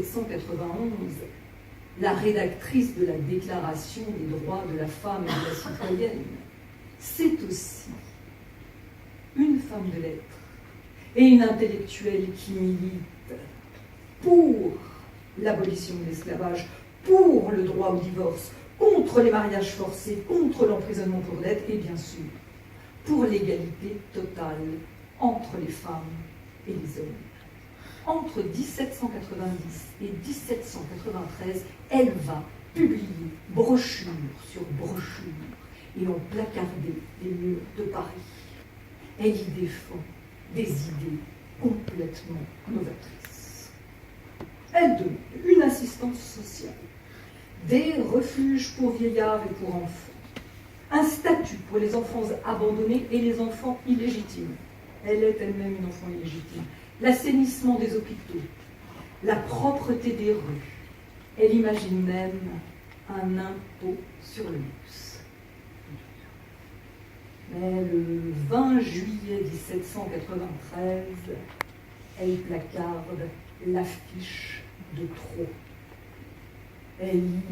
1791, la rédactrice de la Déclaration des droits de la femme et de la citoyenne, c'est aussi une femme de lettres et une intellectuelle qui milite pour l'abolition de l'esclavage, pour le droit au divorce, contre les mariages forcés, contre l'emprisonnement pour dette et bien sûr pour l'égalité totale entre les femmes et les hommes. Entre 1790 et 1793, elle va publier brochure sur brochure et en placarder les murs de Paris. Elle y défend des idées complètement novatrices. Elle donne une assistance sociale, des refuges pour vieillards et pour enfants, un statut pour les enfants abandonnés et les enfants illégitimes. Elle est elle-même une enfant illégitime. L'assainissement des hôpitaux, la propreté des rues. Elle imagine même un impôt sur le luxe. Mais le 20 juillet 1793, elle placarde l'affiche de trop. Elle y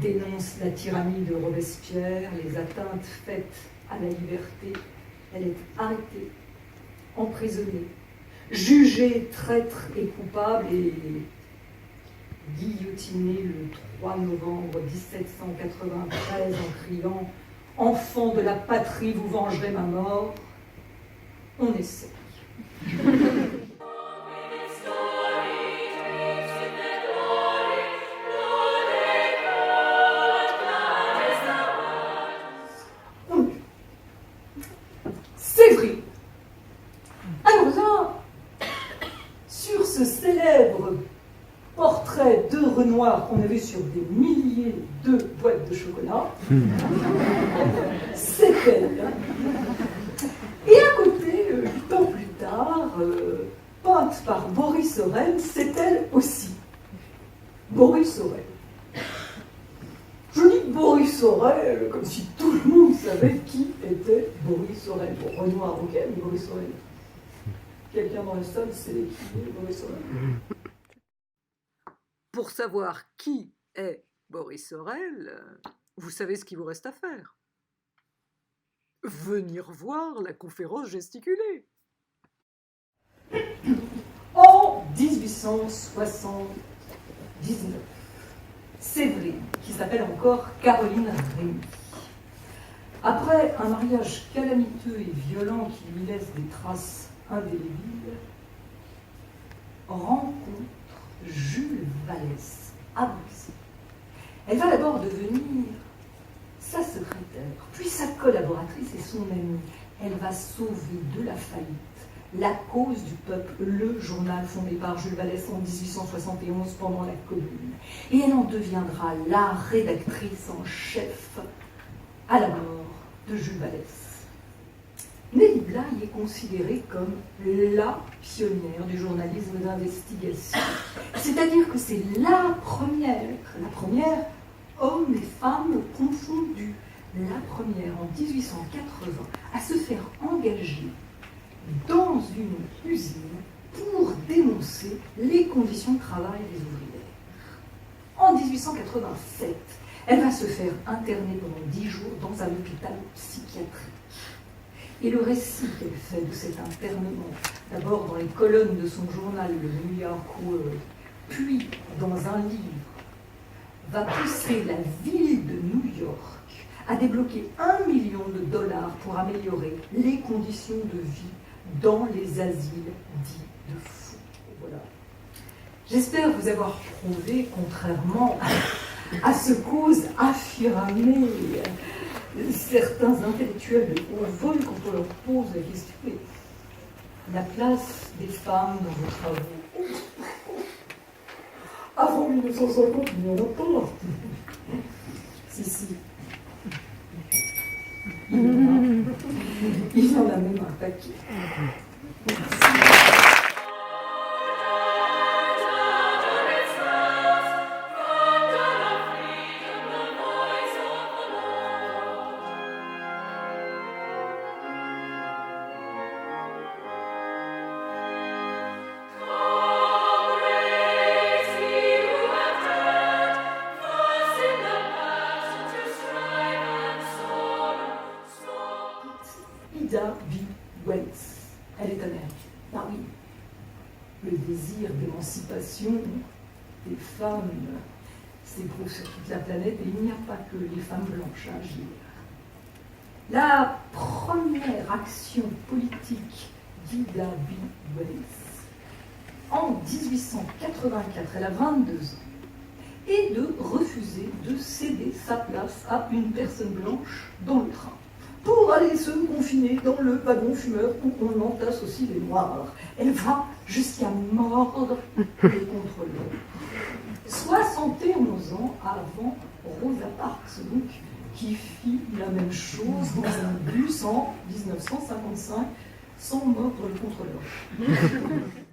dénonce la tyrannie de Robespierre, les atteintes faites à la liberté. Elle est arrêtée, emprisonnée, jugée traître et coupable et guillotinée le 3 novembre 1793 en criant « Enfant de la patrie, vous vengerez ma mort », on essaie. C'est vrai. Alors là, sur ce célèbre portrait de Renoir qu'on a vu sur des milliers de boîtes de chocolat, c'est elle. Et à côté, 8 ans plus tard, peinte par Boris Sorel, c'est elle aussi. Boris Sorel. Je dis Boris Sorel comme si tout le monde savait qui était Boris Sorel. Bon, Renoir, ok, mais Boris Sorel. Quelqu'un dans le salle sait qui est Boris Sorel? Pour savoir qui est Boris Sorel, vous savez ce qu'il vous reste à faire. Venir voir la conférence gesticulée. En 1879, Séverine, qui s'appelle encore Caroline Rémy, après un mariage calamiteux et violent qui lui laisse des traces indélébiles, rencontre Jules Vallès à Bruxelles. Elle va d'abord devenir sa secrétaire, puis sa collaboratrice et son amie. Elle va sauver de la faillite La cause du peuple, le journal fondé par Jules Vallès en 1871 pendant la Commune. Et elle en deviendra la rédactrice en chef à la mort de Jules Vallès. Nelly Bly est considérée comme la pionnière du journalisme d'investigation. C'est-à-dire que c'est la première, hommes et femmes confondus, la première en 1880 à se faire engager dans une usine pour dénoncer les conditions de travail des ouvrières. En 1887, elle va se faire interner pendant 10 jours dans un hôpital psychiatrique. Et le récit qu'elle fait de cet internement, d'abord dans les colonnes de son journal, le New York World, puis dans un livre, va pousser la ville de New York à débloquer $1 million pour améliorer les conditions de vie dans les asiles dits de fous. Voilà. J'espère vous avoir prouvé, contrairement à ce qu'osent affirmer certains intellectuels de haut vol quand on leur pose la question la place des femmes dans vos travaux. Avant 1950, il n'y en a pas. Si. Il y en a même un paquet. des femmes s'éprouve sur toute la planète et il n'y a pas que les femmes blanches à agir. La première action politique d'Ida B. Wells, en 1884, elle a 22 ans, est de refuser de céder sa place à une personne blanche dans le train, pour aller se confiner dans le wagon fumeur où on entasse aussi les noirs. Elle va jusqu'à mordre les contrôleurs. 71 ans avant Rosa Parks, donc, qui fit la même chose dans un bus en 1955 sans mordre le contrôleur.